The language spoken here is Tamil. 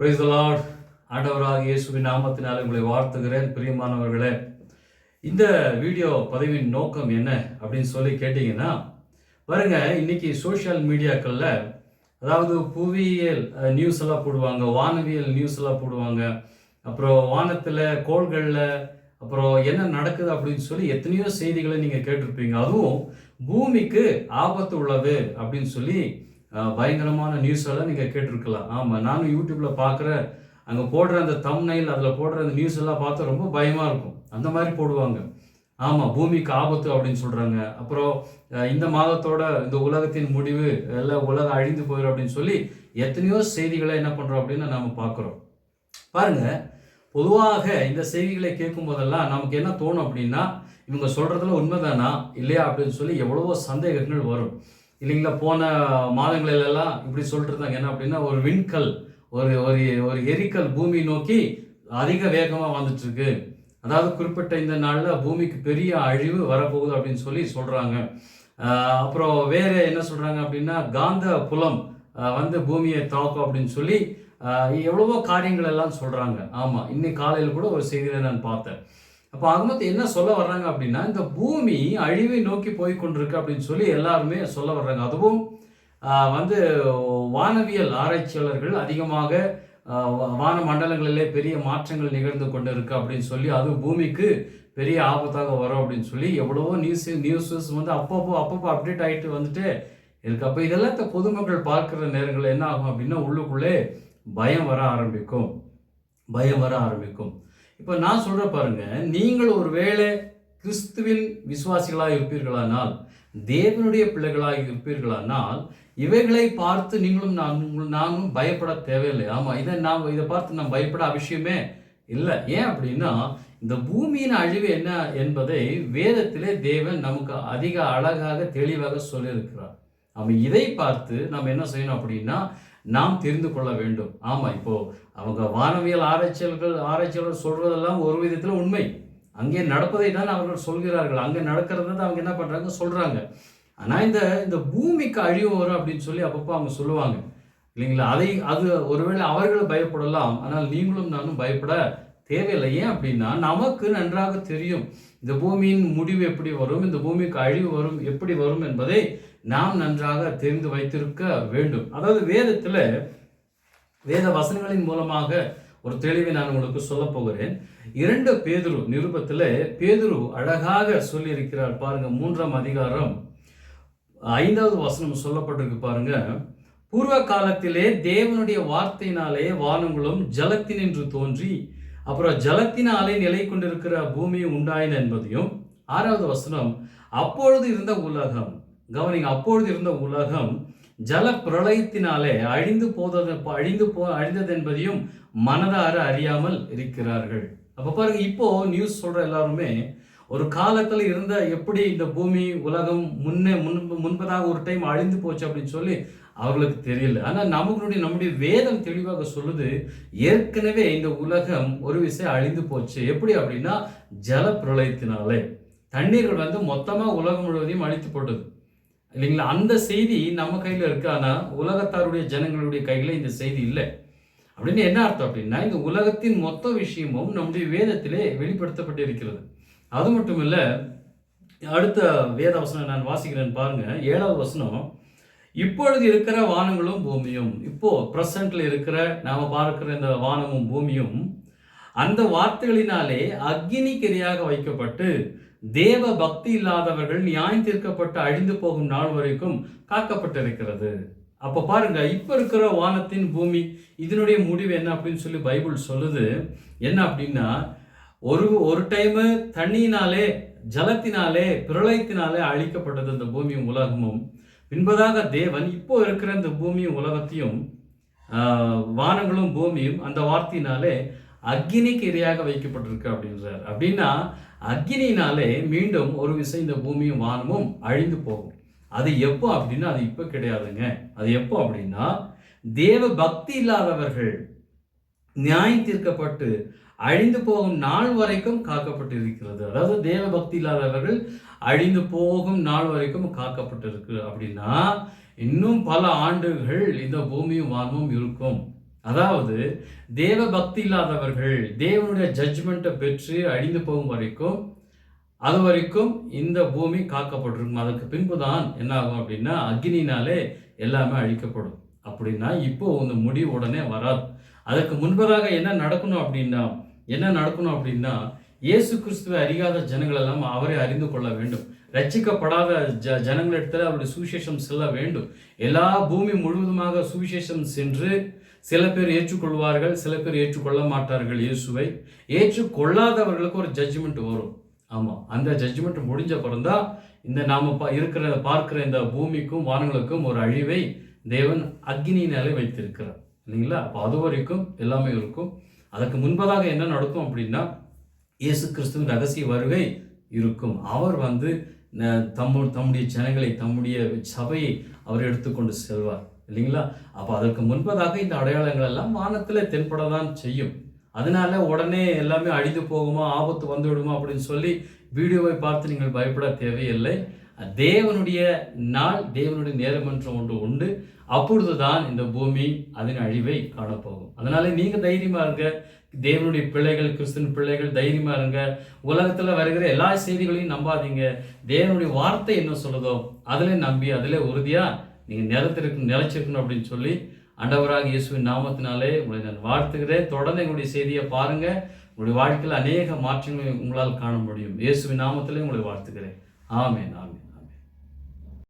Praise the Lord. ஆண்டவராகிய இயேசுவின் நாமத்தினால் உங்களை வாழ்த்துகிறேன். பிரியமானவர்களே, இந்த வீடியோ பதிவின் நோக்கம் என்ன அப்படின்னு சொல்லி கேட்டிங்கன்னா, பாருங்க, இன்னைக்கு சோஷியல் மீடியாக்களில் அதாவது புவியியல் நியூஸ் எல்லாம் போடுவாங்க, வானவியல் நியூஸ் எல்லாம் போடுவாங்க, அப்புறம் வானத்தில் கோள்களில் அப்புறம் என்ன நடக்குது அப்படின்னு சொல்லி எத்தனையோ செய்திகளை நீங்கள் கேட்டிருப்பீங்க. அதுவும் பூமிக்கு ஆபத்து உள்ளது அப்படின்னு சொல்லி பயங்கரமான நியூஸ் எல்லாம் நீங்கள் கேட்டிருக்கலாம். ஆமாம், நானும் யூடியூப்பில் பார்க்குற அங்கே போடுற அந்த தம்ப்நெயில், அதில் போடுற அந்த நியூஸ் எல்லாம் பார்த்தா ரொம்ப பயமாக இருக்கும். அந்த மாதிரி போடுவாங்க. ஆமாம், பூமிக்கு ஆபத்து அப்படின்னு சொல்கிறாங்க. அப்புறம் இந்த மாதத்தோட இந்த உலகத்தின் முடிவு, எல்லாம் உலகம் அழிந்து போயிடும் அப்படின்னு சொல்லி எத்தனையோ செய்திகளை என்ன பண்ணுறோம் அப்படின்னு நம்ம பார்க்குறோம். பாருங்கள், பொதுவாக இந்த செய்திகளை கேட்கும் போதெல்லாம் நமக்கு என்ன தோணும் அப்படின்னா, இவங்க சொல்கிறதுல உண்மைதானா இல்லையா அப்படின்னு சொல்லி எவ்வளவோ சந்தேகங்கள் வரும் இல்லைங்களா. போன மாதங்களிலெல்லாம் இப்படி சொல்லிட்டு இருந்தாங்க. என்ன அப்படின்னா, ஒரு விண்கல், ஒரு ஒரு ஒரு எரிக்கல் பூமி நோக்கி அதிக வேகமாக வந்துட்டுருக்கு. அதாவது குறிப்பிட்ட இந்த நாளில் பூமிக்கு பெரிய அழிவு வரப்போகுது அப்படின்னு சொல்லி சொல்கிறாங்க. அப்புறம் வேறு என்ன சொல்கிறாங்க அப்படின்னா, காந்த புலம் வந்து பூமியை தாக்கும் அப்படின்னு சொல்லி எவ்வளவோ காரியங்கள் எல்லாம் சொல்கிறாங்க. ஆமாம், இன்னைக்கு காலையில் கூட ஒரு செய்தியை நான் பார்த்தேன். அப்போ ஆகமத்து என்ன சொல்ல வர்றாங்க அப்படின்னா, இந்த பூமி அழிவை நோக்கி போய் கொண்டிருக்கு அப்படின்னு சொல்லி எல்லாருமே சொல்ல வர்றாங்க. அதுவும் வந்து வானவியல் ஆராய்ச்சியாளர்கள் அதிகமாக வான மண்டலங்களிலே பெரிய மாற்றங்கள் நிகழ்ந்து கொண்டு இருக்கு அப்படின்னு சொல்லி, அது பூமிக்கு பெரிய ஆபத்தாக வரும் அப்படின்னு சொல்லி எவ்வளவோ நியூஸஸ் வந்து அப்பப்போ அப்டேட் ஆகிட்டு வந்துட்டு இருக்கு. அப்போ இதெல்லாம் பொதுமக்கள் பார்க்குற நேரங்கள் என்ன ஆகும் அப்படின்னா, உள்ளுக்குள்ளே பயம் வர ஆரம்பிக்கும். இப்போ நான் சொல்கிற பாருங்க, நீங்கள் ஒரு வேளை கிறிஸ்துவின் விசுவாசிகளாக இருப்பீர்களானால், தேவனுடைய பிள்ளைகளாக இருப்பீர்களானால், இவைகளை பார்த்து நீங்களும் நானும் பயப்பட தேவையில்லை. ஆமாம், இதை பார்த்து நாம் பயப்பட அவசியமே இல்லை. ஏன் அப்படின்னா, இந்த பூமியின் அழிவு என்ன என்பதை வேதத்திலே தேவன் நமக்கு அதிக அழகாக தெளிவாக சொல்லியிருக்கிறார். ஆமாம், இதை பார்த்து நாம் என்ன செய்யணும் அப்படின்னா, நாம் தெரிந்து கொள்ள வேண்டும். ஆமாம், இப்போ அவங்க வானவியல் ஆராய்ச்சியாளர்கள் சொல்றதெல்லாம் ஒரு விதத்தில் உண்மை. அங்கே நடப்பதை தான் அவர்கள் சொல்கிறார்கள். அங்கே நடக்கிறத தான் அவங்க என்ன பண்றாங்க, சொல்றாங்க. ஆனால் இந்த பூமிக்கு அழிவு வரும் அப்படின்னு சொல்லி அப்பப்போ அவங்க சொல்லுவாங்க இல்லைங்களா. அது ஒருவேளை அவர்கள் பயப்படலாம், ஆனால் நீங்களும் நானும் பயப்பட தேவையில்லை. ஏன் அப்படின்னா, நமக்கு நன்றாக தெரியும் இந்த பூமியின் முடிவு எப்படி வரும், இந்த பூமிக்கு அழிவு வரும் எப்படி வரும் என்பதை நாம் நன்றாக தெரிந்து வைத்திருக்க வேண்டும். அதாவது வேத வசனங்களின் மூலமாக ஒரு தெளிவை நான் உங்களுக்கு சொல்ல போகிறேன். 2 பேதுரு நிருபத்தில் பேதுரு அழகாக சொல்லி இருக்கிறார். பாருங்க, 3ஆம் அதிகாரம் 5வது வசனம் சொல்லப்பட்டிருக்கு. பாருங்க, பூர்வ காலத்திலே தேவனுடைய வார்த்தையினாலே வானங்களும் ஜலத்தினின்று தோன்றி அப்புறம் ஜலத்தினாலே நிலை கொண்டிருக்கிற பூமியும் உண்டாயின என்பதையும். 6வது வசனம், அப்பொழுது இருந்த உலகம், கவனிங்க, அப்பொழுது இருந்த உலகம் ஜல பிரளயத்தினாலே அழிந்தது என்பதையும் மனதார அறியாமல் இருக்கிறார்கள். அப்ப பாருங்க, இப்போ நியூஸ் சொல்ற எல்லாருமே ஒரு காலத்தில் இருந்த எப்படி இந்த பூமி உலகம் முன்பதாக ஒரு டைம் அழிந்து போச்சு அப்படின்னு சொல்லி அவர்களுக்கு தெரியல. ஆனால் நம்முடைய வேதம் தெளிவாக சொல்லுது, ஏற்கனவே இந்த உலகம் ஒரு விஷயம் அழிந்து போச்சு. எப்படி அப்படின்னா, ஜல பிரளயத்தினாலே தண்ணீர்கள் வந்து மொத்தமாக உலகம் முழுவதையும் அழித்து போட்டது இல்லைங்களா. அந்த செய்தி நம்ம கையில் இருக்கு, ஆனால் உலகத்தாருடைய ஜனங்களுடைய கையில் இந்த செய்தி இல்லை. அப்படின்னு என்ன அர்த்தம் அப்படின்னா, இந்த உலகத்தின் மொத்த விஷயமும் நம்முடைய வேதத்திலே வெளிப்படுத்தப்பட்டு இருக்கிறது. அது மட்டும் இல்லை, அடுத்த வேத வசனம் நான் வாசிக்கிறேன் பாருங்க, 7வது வசனம், இப்பொழுது இருக்கிற வானங்களும் பூமியும், இப்போ பிரசன்ட்ல இருக்கிற நாம பார்க்கிற இந்த வானமும் பூமியும் அந்த வார்த்தைகளினாலே அக்னிக்கிரையாக வைக்கப்பட்டு தேவ பக்தி இல்லாதவர்கள் நியாயம் தீர்க்கப்பட்டு அழிந்து போகும் நாள் வரைக்கும் காக்கப்பட்டிருக்கிறது. அப்ப பாருங்க, இப்ப இருக்கிற வானத்தின் பூமி இதனுடைய முடிவு என்ன அப்படின்னு சொல்லி பைபிள் சொல்லுது. என்ன அப்படின்னா, ஒரு டைம் தண்ணியினாலே ஜலத்தினாலே பிரளயத்தினாலே அழிக்கப்பட்டது இந்த பூமியும் உலகமும். பின்பதாக தேவன் இப்போ இருக்கிற இந்த பூமியும் உலகத்தையும் வானங்களும் பூமியும் அந்த வார்த்தையினாலே அக்னிக்கு இரையாக வைக்கப்பட்டிருக்கு அப்படின்றார். அப்படின்னா அக்னியினாலே மீண்டும் ஒரு விஷயம் இந்த பூமியும் வானமும் அழிந்து போகும். அது எப்போ அப்படின்னா, அது இப்போ கிடையாதுங்க. அது எப்போ அப்படின்னா, தேவ பக்தி இல்லாதவர்கள் நியாயம் தீர்க்கப்பட்டு அழிந்து போகும் நாள் வரைக்கும் காக்கப்பட்டு இருக்கிறது. அதாவது தேவ பக்தி இல்லாதவர்கள் அழிந்து போகும் நாள் வரைக்கும் காக்கப்பட்டிருக்கு. அப்படின்னா இன்னும் பல ஆண்டுகள் இந்த பூமியும் வானமும் இருக்கும். அதாவது தேவ பக்தி இல்லாதவர்கள் தேவனுடைய ஜட்ஜ்மெண்ட்டை பெற்று அழிந்து போகும் வரைக்கும் அது வரைக்கும் இந்த பூமி காக்கப்பட்டிருக்கும். அதற்கு பின்பு தான் என்ன ஆகும் அப்படின்னா அக்னினாலே எல்லாமே அழிக்கப்படும். அப்படின்னா இப்போ இந்த முடிவு உடனே வராது. அதற்கு முன்பதாக என்ன நடக்கணும் அப்படின்னா இயேசு கிறிஸ்துவை அறியாத ஜனங்கள் எல்லாம் அவரை அறிந்து கொள்ள வேண்டும். ரட்சிக்கப்படாத ஜனங்களிடத்தில் அவருடைய சுவிசேஷம் செல்ல வேண்டும். எல்லா பூமி முழுவதுமாக சுவிசேஷம் சென்று சில பேர் ஏற்றுக்கொள்வார்கள், சில பேர் ஏற்றுக்கொள்ள மாட்டார்கள். இயேசுவை ஏற்றுக்கொள்ளாதவர்களுக்கு ஒரு ஜட்ஜ்மெண்ட் வரும். ஆமாம், அந்த ஜட்ஜ்மெண்ட் முடிஞ்ச பிறந்தான் இந்த நாம பார்க்கிற இந்த பூமிக்கும் வானங்களுக்கும் ஒரு அழிவை தேவன் அக்னியினாலே வைத்திருக்கிறார் இல்லைங்களா? அப்போ அது வரைக்கும் எல்லாமே இருக்கும். அதற்கு முன்பதாக என்ன நடக்கும் அப்படின்னா இயேசு கிறிஸ்துவின் ரகசிய வருகை இருக்கும். அவர் தம்முடைய ஜனங்களை, தம்முடைய சபையை அவர் எடுத்துக்கொண்டு செல்வார் இல்லைங்களா? அப்போ அதற்கு முன்பதாக இந்த அடையாளங்கள் எல்லாம் வானத்தில் தென்படதான் செய்யும். அதனால உடனே எல்லாமே அழிந்து போகுமா, ஆபத்து வந்துவிடுமா அப்படின்னு சொல்லி வீடியோவை பார்த்து நீங்கள் பயப்பட தேவையில்லை. தேவனுடைய நாள், தேவனுடைய நேரம் என்று ஒன்று உண்டு. அப்பொழுதுதான் இந்த பூமி அதன் அழிவை காணப்போகும். அதனால நீங்க தைரியமா இருங்க. தேவனுடைய பிள்ளைகள், கிறிஸ்துவின் பிள்ளைகள் தைரியமா இருங்க. உலகத்துல வருகிற எல்லா செய்திகளையும் நம்பாதீங்க. தேவனுடைய வார்த்தை என்ன சொல்லுதோ அதிலே நம்பி அதிலே உறுதியா நீங்க நிலைச்சிருக்கணும் அப்படின்னு சொல்லி ஆண்டவராக இயேசுவின் நாமத்தினாலே உங்களை நான் வாழ்த்துகிறேன். தொடர்ந்து எங்களுடைய செய்தியை பாருங்க. உங்களுடைய வாழ்க்கையில் அநேக மாற்றங்களை உங்களால் காண முடியும். இயேசுவின் நாமத்திலே உங்களை வாழ்த்துகிறேன். ஆமென், ஆமென்.